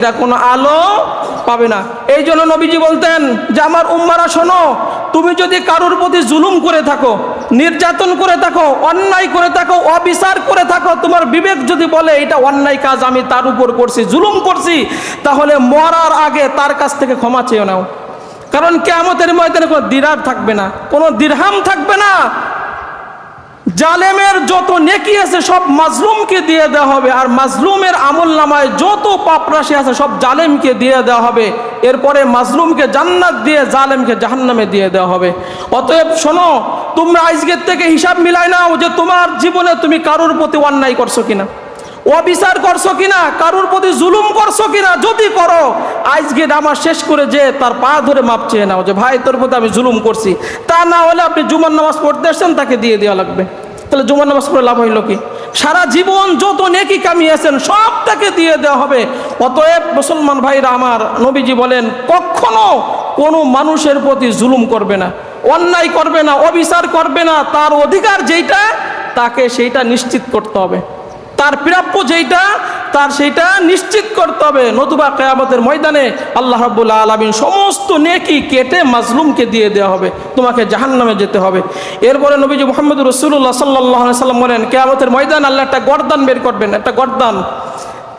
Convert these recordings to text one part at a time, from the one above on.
এরা কোনো আলো পাবে না। এই জন্য নবীজি বলতেন যে আমার উম্মারা শোনো, তুমি যদি কারোর প্রতি জুলুম করে থাকো, নির্যাতন করে থাকো, অন্যায় করে থাকো, অবিচার করে থাকো, তোমার বিবেক যদি বলে এটা অন্যায় কাজ আমি তার উপর করছি, জুলুম করছি, তাহলে মরার আগে তার কাছ থেকে ক্ষমা চেয়ে নাও। কারণ কিয়ামতের ময়দানে কোনো দিনার থাকবে না, কোনো দিরহাম থাকবে না। জালেমের যত নেকি আছে সব মাজলুমকে দিয়ে দেওয়া হবে, আর মাজলুমের আমলনামায় যত পাপ রাশি আছে সব জালেমকে দিয়ে দেওয়া হবে। এরপরে মাজলুমকে জান্নাত দিয়ে জালেমকে জাহান্নামে দিয়ে দেওয়া হবে। অতএব শোনো, তোমরা আজকের থেকে হিসাব মিলাই নাও যে তোমার জীবনে তুমি কারোর প্রতি অন্যায় করছো কিনা, অবিচার করছো কিনা, কারোর প্রতি জুলুম করছো কিনা। যদি করো, আজকে নামাজ শেষ করে যে তার পা ধরে মাপ চেয়ে নাও যে ভাই তোর প্রতি আমি জুলুম করছি। তা না হলে আপনি জুমার নামাজ পড়তে আসছেন, তাকে দিয়ে দেওয়া লাগবে। তাহলে জুমার নামাজ পড়ে লাভ হইল কি? সারা জীবন যত নেকি কামিয়েছেন সব তাকে দিয়ে দেওয়া হবে। অতএব মুসলমান ভাইরা আমার, নবীজি বলেন কখনো কোনো মানুষের প্রতি জুলুম করবে না, অন্যায় করবে না, অবিচার করবে না। তার অধিকার যেইটা তাকে সেইটা নিশ্চিত করতে হবে, তার প্রাপ্য যেইটা তার সেইটা নিশ্চিত করতে হবে। নতুবা কিয়ামতের ময়দানে আল্লাহ রাব্বুল আলামিন সমস্ত নেকি কেটে মাজলুমকে দিয়ে দেওয়া হবে, তোমাকে জাহান্নামে যেতে হবে। এরপরে নবীজি মুহাম্মদুর রাসূলুল্লাহ সাল্লাল্লাহু আলাইহি সাল্লাম বলেন কিয়ামতের ময়দানে আল্লাহ একটা গর্দান বের করবেন, একটা গর্দান।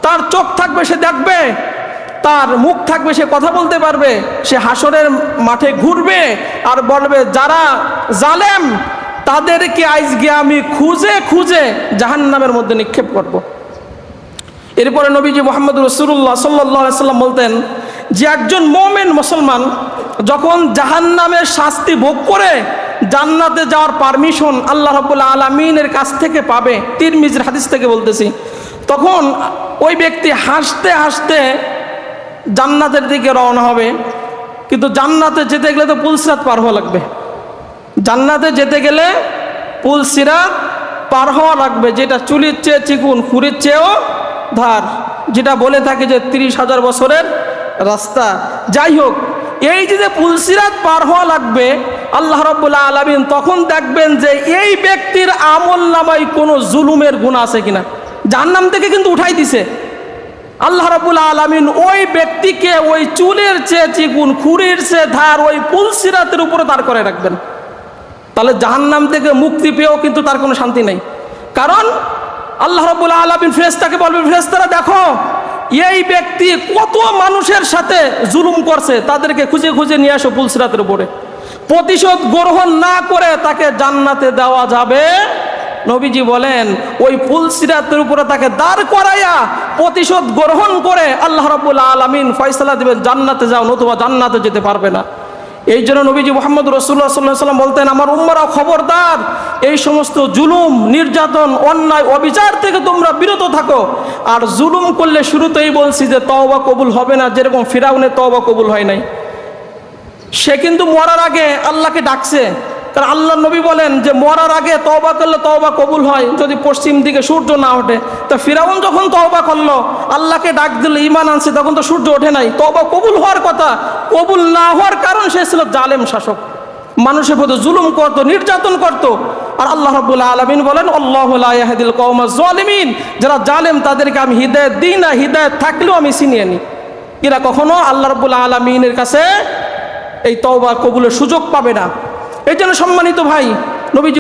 তার চোখ থাকবে, সে দেখবে, তার মুখ থাকবে, সে কথা বলতে পারবে, সে হাসরের মাঠে ঘুরবে আর বলবে যারা জালেম তাদেরকে আজকে আমি খুঁজে খুঁজে জাহান্নামের মধ্যে নিক্ষেপ করব। এরপরে নবীজি মুহাম্মদুর রাসূলুল্লাহ সাল্লাল্লাহু আলাইহি সাল্লাম বলতেন যে একজন মুমিন মুসলমান যখন জাহান্নামের শাস্তি ভোগ করে জান্নাতে যাওয়ার পারমিশন আল্লাহ রাব্বুল আলামিনের কাছ থেকে পাবে, তিরমিজির হাদিস থেকে বলতেছি, তখন ওই ব্যক্তি হাসতে হাসতে জান্নাতের দিকে রওনা হবে। কিন্তু জান্নাতে যেতে গেলে তো পুলসিরাত পার হওয়া লাগবে। জান্নাতে যেতে গেলে পুলসিরাত পার হওয়া লাগবে, যেটা চুলির চেয়ে চিকুন, খুরির চেয়েও ধার, যেটা বলে থাকে যে 30,000 বছরের রাস্তা। যাই হোক, এই যে পুলসিরাত পার হওয়া লাগবে, আল্লাহ রাব্বুল আলামিন তখন দেখবেন যে এই ব্যক্তির আমল নামায় কোনো জুলুমের গুনাহ আছে কিনা। জাহান্নাম থেকে কিন্তু উঠাই দিছে আল্লাহ রাব্বুল আলামিন ওই ব্যক্তিকে ওই চুলের চেয়ে চিকুন, খুরির চেয়ে ধার ওই পুলসিরাতের উপরে দাঁড় করে রাখবেন। তাহলে জাহান্নাম থেকে মুক্তি পেয়েও কিন্তু তার কোনো শান্তি নেই। কারণ আল্লাহ রাব্বুল আলামিন ফেরেশতাকে বলবেন, ফেরেশতারা দেখো এই ব্যক্তি কত মানুষের সাথে জুলুম করছে, তাদেরকে খুঁজে খুঁজে নিয়ে আসো পুলসিরাতের উপরে। প্রতিশোধ গ্রহণ না করে তাকে জান্নাতে দেওয়া যাবে। নবীজি বলেন ওই পুলসিরাতের উপরে তাকে দাঁড় করাইয়া প্রতিশোধ গ্রহণ করে আল্লাহ রাব্বুল আলামিন ফয়সালা দিবেন জান্নাতে যাও, নতুবা জান্নাতে যেতে পারবে না। এই জন্য নবীজি মুহাম্মদ রাসূলুল্লাহ সাল্লাল্লাহু আলাইহি ওয়াসাল্লাম বলতেন আমার উম্মারা খবরদার, এই সমস্ত জুলুম, নির্যাতন, অন্যায়, অবিচার থেকে তোমরা বিরত থাকো। আর জুলুম করলে শুরুতেই বলছি যে তওবা কবুল হবে না, যেরকম ফিরাউনের তওবা কবুল হয় নাই। সে কিন্তু মরার আগে আল্লাহকে ডাকছে, কারণ আল্লাহ নবী বলেন যে মরার আগে তওবা করলে তওবা কবুল হয় যদি পশ্চিম দিকে সূর্য না ওঠে। তো ফিরাউন যখন তওবা করলো, আল্লাহকে ডাক দিল, ঈমান আনছে, তখন তো সূর্য ওঠে নাই। তওবা কবুল হওয়ার কথা, কবুল না হওয়ার কারণ সে ছিল জালেম শাসক, মানুষের প্রতি জুলুম করত, নির্যাতন করত। আর আল্লাহ রাব্বুল আলামিন বলেন আল্লাহু লা ইয়াহদিল কওমাজ জালিমিন, যারা জালেম তাদেরকে আমি হিদায়াত দিই না, হিদায়াত থাকলেও আমি ছিনিয়ে নিই। এরা কখনো আল্লাহ রাব্বুল আলামিনের কাছে এই তওবা কবুলের সুযোগ পাবে না। এই জন্য সম্মানিত ভাই, নবীজি